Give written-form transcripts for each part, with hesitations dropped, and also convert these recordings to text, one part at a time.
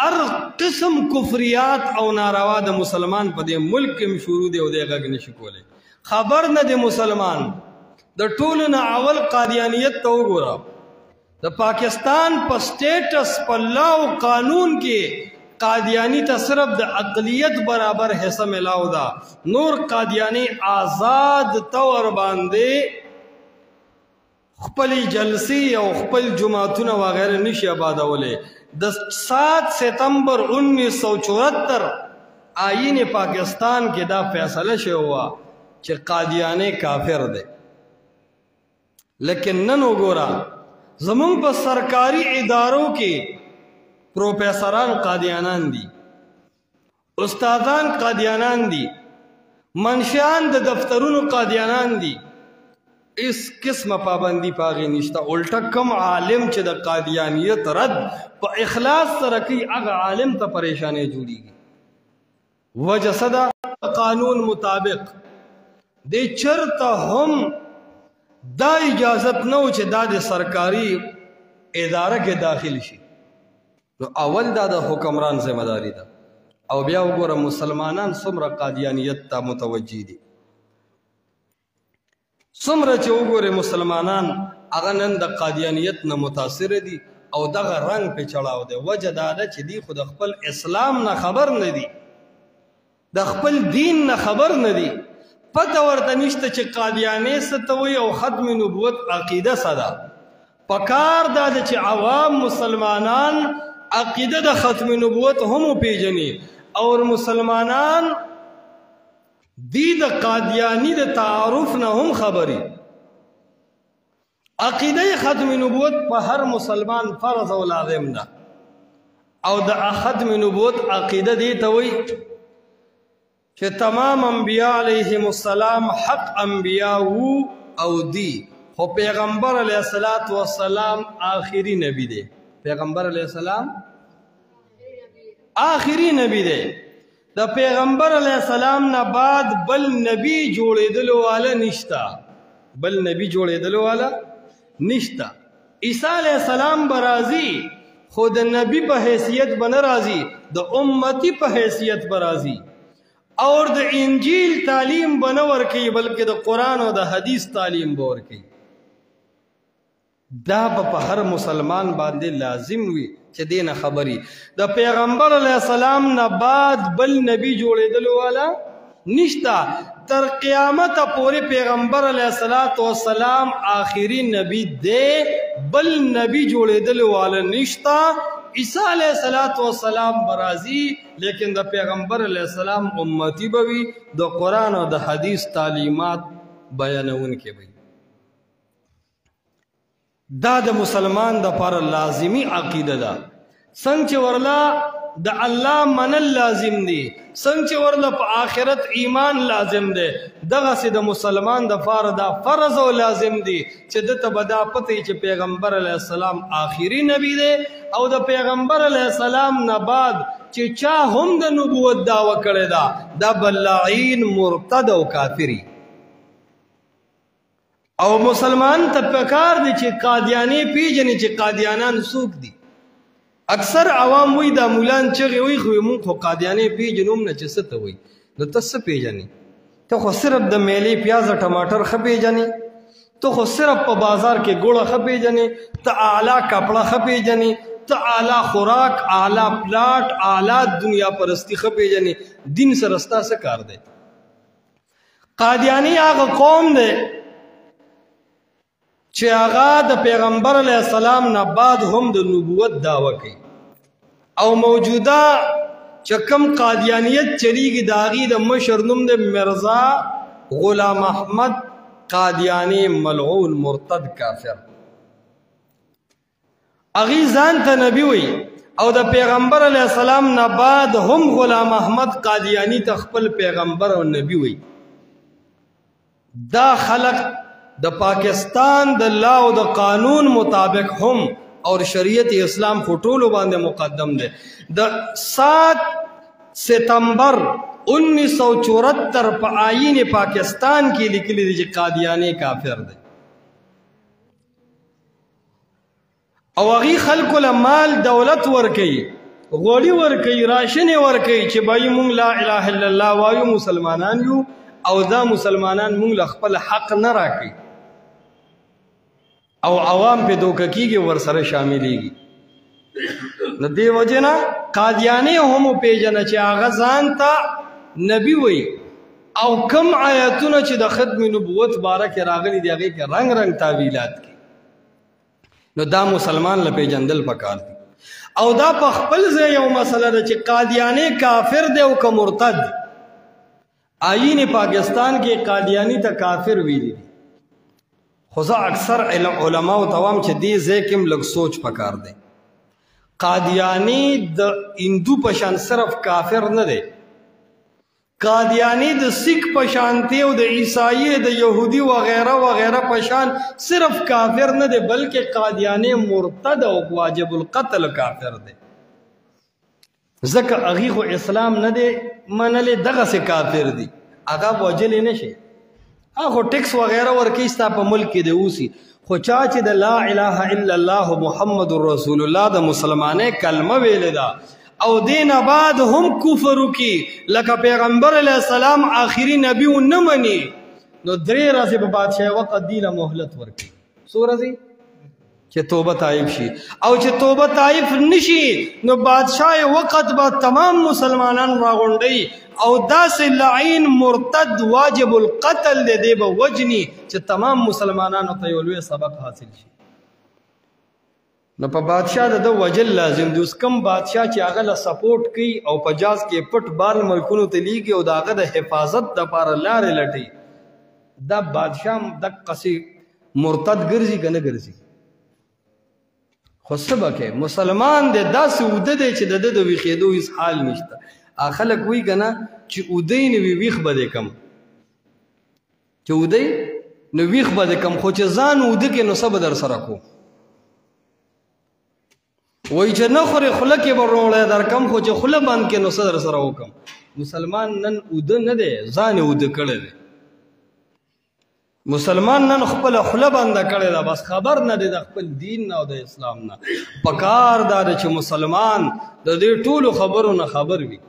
هر قسم کفریات او ناروا د مسلمان په دې ملک کې شروع دی او دی غږ نشي کولی خبر نه دی مسلمان د ټولو نه اول قادیانیت ته وګوره د پاکستان په سټیټس په لا او قانون کې قادیانی ته صرف د اقلیت برابر حصہ ملاو دا نور قادیانی آزاد طور باندې خپل جلسی او خپل جماعتونه وغیرہ نشي آبادولې د 7 ستمبر 1974 آئین پاکستان کې دا فیصله شوه چې قادیانی کافر دی لیکن نن وګوره زمون په سرکاري ادارو کې پروفیسران قادیانان دي استادان قادیانان دي منشیان د دفترونو قادیانان دي اس قسم پابندی پاغي نشته الټا کم عالم چې د قادیانیت رد په اخلاص سره کوي هغه عالم ته پریشانی جوړیږي وجه صدا قانون مطابق د چرته هم دا اجازت نه و چې دا د سرکاري اداره کې داخل شي نو اول دا د حکمران ذمہ داری ده او بیا وګوره مسلمانان څومره قادیانیت ته متوجي دي څومره چې وګوره مسلمانان هغه نن د قادیانیت نه متاثر دي او دغه رنگ په چړاو دی وجه دا ده چې دی خود خپل اسلام نه خبر نه دي د خپل دین نه خبر نه دي پته ورته نشته چې قادیانی څه ته وایي او ختم نبوت عقیده څه ده پکار دا ده چې عوام مسلمانان عقیده د ختم نبوت هم پیژني او مسلمانان دی د قادیانی د تعارف نه هم خبري عقیده ختم نبوت په هر مسلمان فرض او لازم ده او د ختم نبوت عقیده دی ته وایي چې تمام انبیاء علیهم السلام حق انبیاء او دی خو پیغمبر علیہ الصلوۃ والسلام آخری نبی دی پیغمبر علیہ السلام آخری نبی دی د پیغمبر علیہ السلام نه بعد بل نبی جوړېدلو والا نشتا بل نبی جوړېدلو والا نشتا عیسی علیہ السلام برازي خود نبی په حیثیت بن راضی د امتی په حیثیت برازي اور د انجیل تعلیم بنور کی بلکې د قرآن او د حدیث تعلیم بور کی دا په هر مسلمان باندې لازم وي چې دین خبري د پیغمبر علیہ السلام نه بعد بل نبی جوړېدلو والا نشتا تر قیامت پورې پیغمبر علیہ الصلوۃ والسلام آخری نبی دی بل نبی جوړېدلو والا نشتا عیسی علیہ الصلوۃ والسلام برازي لیکن د پیغمبر علیہ السلام امتی بوي د قرآن او د حدیث تعلیمات بیانون کې وي دا د مسلمان د پر لازمی عقیده ده څنګه چې ورلا د الله منل لازم دي څنګه چې ورلا په آخرت ایمان لازم دی دغه سي د مسلمان د فار دا فرض او لازم دي چې د تبدا پته چې پیغمبر علیہ السلام آخری نبی دی او د پیغمبر علیہ السلام نه بعد چې چا هم د نبوت دعوه کړی دا د بلعین مرتد او کافری او مسلمان ته پکار دي چې قادیانی پیژني چې قادیانان څوک دي اکثر عوام وی دا مولان چغي وی خو مونږ خو قادیانی پیژنوم نه چې څه ته وی نو تاسو پیژني ته خو صرف د میلې پیاز ټماټر خ پیژني ته خو صرف په بازار کې ګوړه خ پیژني ته اعلی کپڑا خ پیژني ته اعلی خوراک اعلی پلاټ اعلی دنیا پرستی خ پیژني دین سره راستا څه کار دی قادیانی هغه قوم دی چې هغه د پیغمبر علیہ السلام نه بعد هم د نبوت دعوه کوي او موجوده چې کوم قادیانیت چلیږي د هغې د مشر نوم د مرزا غلام احمد قادیانی ملعون مرتد کافر هغې ځان ته نبی وي او د پیغمبر علیہ السلام نه بعد هم غلام احمد قادیانی ته خپل پیغمبر او نبی وي دا خلق د پاکستان د لا او د قانون مطابق هم اور شریعت اسلام خطولو باندې مقدم دے د 7 ستمبر 1974 پا آئین پاکستان کی لکلی دی قادیانی کافر دے او اغی خلق مال دولت ورکی غوړي ورکوي راشنې ورکوي چې بای مونږ لا اله الا الله وایو مسلمانان یو او دا مسلمانان مونږ له خپل حق نه راکوي او عوام په دوکه کېږي ورسره شاملېږي نو دې وجې نه قادیانې هم وپېژنه چې هغه ځان ته نبي وایي او کم آیتونه چې د ختم نبوت باره کې راغلي دي هغې کې رنګ رنګ تعویلات کوي نو دا مسلمان له پېژندل پکار دي او دا په خپل ځای یو مسله ده چې قادیانې کافر دی او که مرتد آیین پاکستان کې قادیانی ته کافر ویلي دي خو زه اکثر علماو ته وایم چې دې ځای کې هم لږ سوچ پکار دی قادیانی د هندو په شان صرف کافر نه دی قادیانی د سکھ په شانتي او د عیسائی د یهودي وغیرہ وغیرہ په شان صرف کافر نه دی بلکې قادیانی مرتد او واجب القتل کافر دی ځکه هغې خو اسلام نه دی منلی دغسې کافر دی هغه وجلی نه شي هغه ټیکس وغیرہ ورکوي ستا په ملک کې دی اوسي خو چا چې د لا اله الا الله محمد رسول الله د مسلمانۍ کلمه ویلې ده او دین بعد هم کفر وکي لکه پیغمبر علیه السلام آخري نبی ونه مني نو 3 ورځې به بادشاه وقت دی له مهلت ورکړي څو ورځې چې توبه طائف شي او چې توبه طائف نشي نو بادشاه وقت به تمام مسلمانان راغونډي او داسې لعین مرتد واجب القتل دی به وجني چې تمام مسلمانانو ته یو لوی سبق حاصل شي نو په بادشاه د وجل لازم دی اوس کم بادشاه چې هغه له سپورټ کوي او په جاز کې پټ بال ملکونو ته لیږي او د هغه د حفاظت دپاره لارې لټوي دا بادشاه دقسې مرتد ګرځي که نه ګرځي خو څه به کوې مسلمان دی داسې اوده دی چې د ده د ویښېدو هېڅ حال نشته خلک وایي که نه چې اوده یې نه وي ویښ به دی کم چې اوده یې نو ویښ به دی کم خو چې ځان اوده کې نو څه به در سره کوو وای چې نه خورې خوله کې به روړی در کم خو چې خوله بند کې نو څه در سره وکم مسلمان نن اوده نه دی ځان یې اوده کړی دی مسلمان نن خپله خوله بنده کړې ده بس خبر نه دی د خپل دین نه او د اسلام نه پکار دا ده چې مسلمان د دې ټولو خبرو نه خبر وي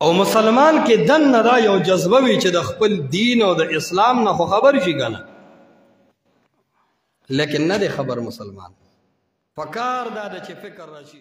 او مسلمان کې دننه دا یو جذبه وي چې د خپل دین او د اسلام نه خو خبر شي که نه لیکن نه دی خبر مسلمان پکار دا ده چې فکر راشي